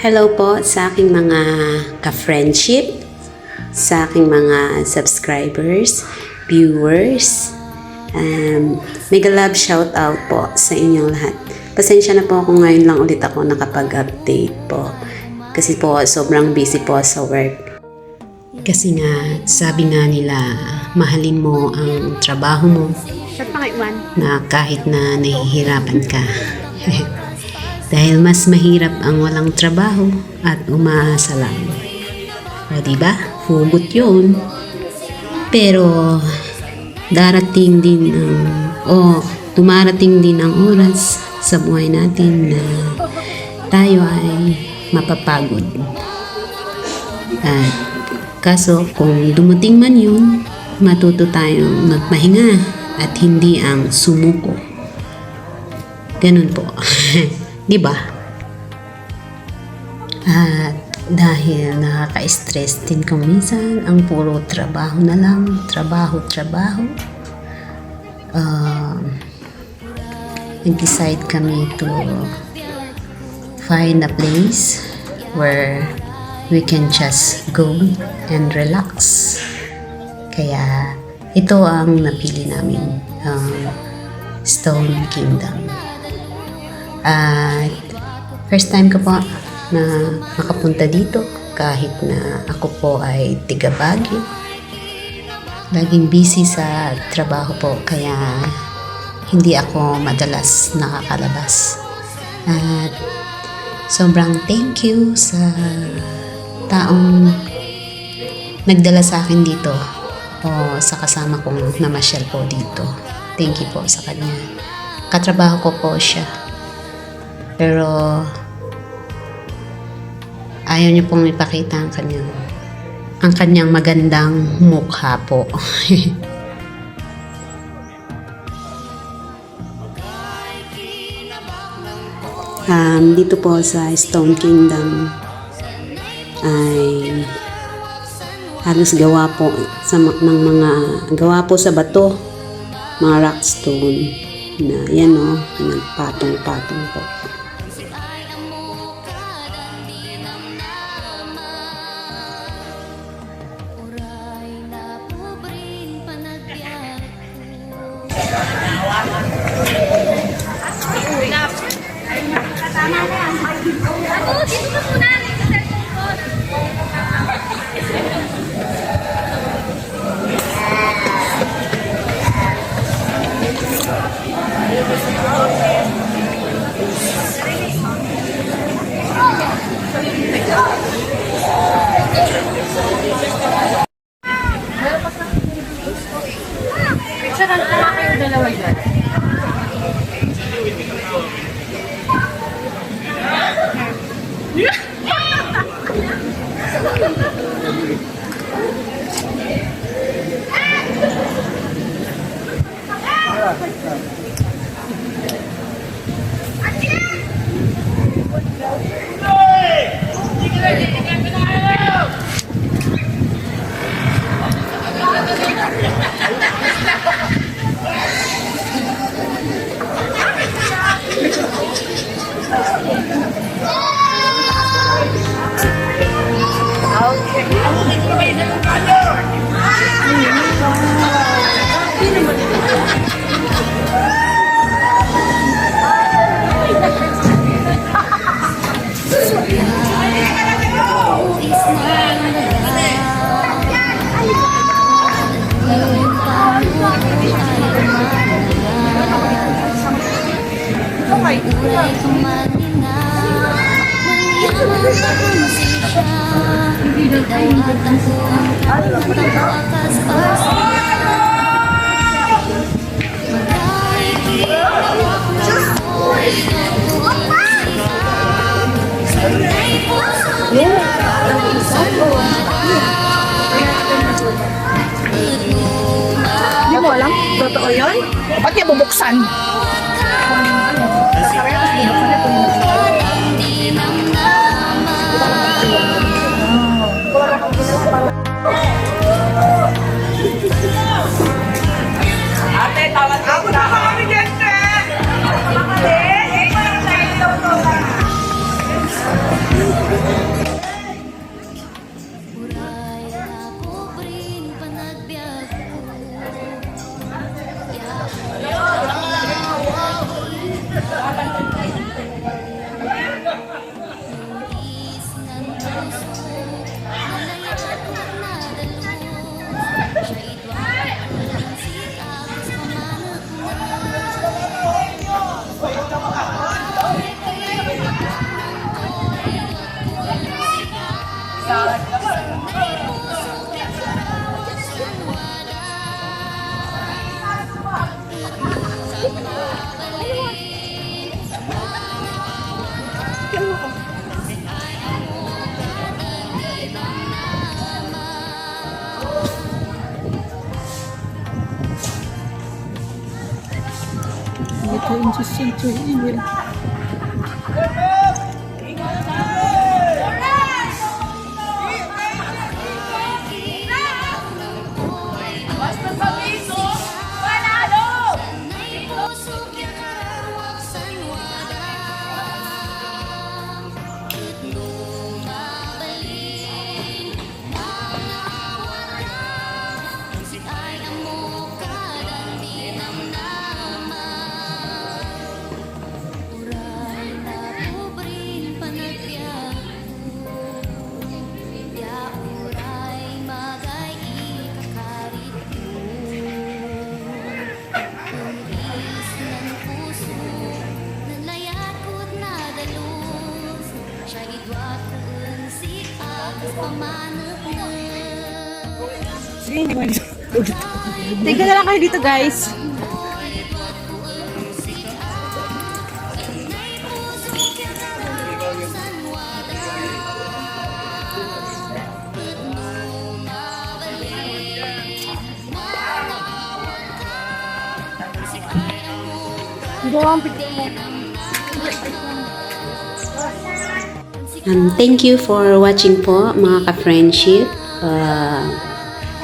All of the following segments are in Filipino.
Hello po sa aking mga ka-friendship, sa aking mga subscribers, viewers. Mega love shout out po sa inyong lahat. Pasensya na po ako ngayon lang ulit ako nakapag-update po. Kasi po sobrang busy po sa work. Kasi nga, sabi nga nila, mahalin mo ang trabaho mo na kahit na nahihirapan ka. Dahil mas mahirap ang walang trabaho at umaasa lang. O diba? Hugot yun. Pero darating din dumarating din ang oras sa buhay natin na tayo ay mapapagod. At kaso kung dumating man yun, matuto tayong magpahinga at hindi ang sumuko. Ganun po. Diba? At dahil nakaka-stress din kung minsan ang puro trabaho na lang, trabaho, nag-decide kami to find a place where we can just go and relax. Kaya ito ang napili namin, Stone Kingdom. At first time ko po na makapunta dito kahit na ako po ay tiga Baguio. Laging busy sa trabaho po kaya hindi ako madalas nakakalabas. At sobrang thank you sa taong nagdala sa akin dito o sa kasama kong namasyal po dito. Thank you po sa kanya. Katrabaho ko po siya. Pero ayaw niyo pong ipakita ang kanyang magandang mukha po. Dito po sa Stone Kingdom ay halos gawa po gawa po sa bato, mga rock stone na yan nagpatong-patong po. Hindi mo alam? Totoo yun? Ba't niya bubuksan? Ate, tawag ako na kami dyan ka! Ate, eh, walang tayo daw to. Basta sa piso, panalo! Tingnan na lang kayo dito, guys. Thank you for watching po mga ka-friendship,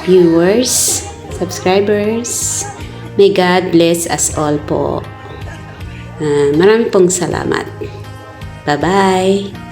viewers, subscribers. May God bless us all po. Maraming pong salamat. Bye-bye!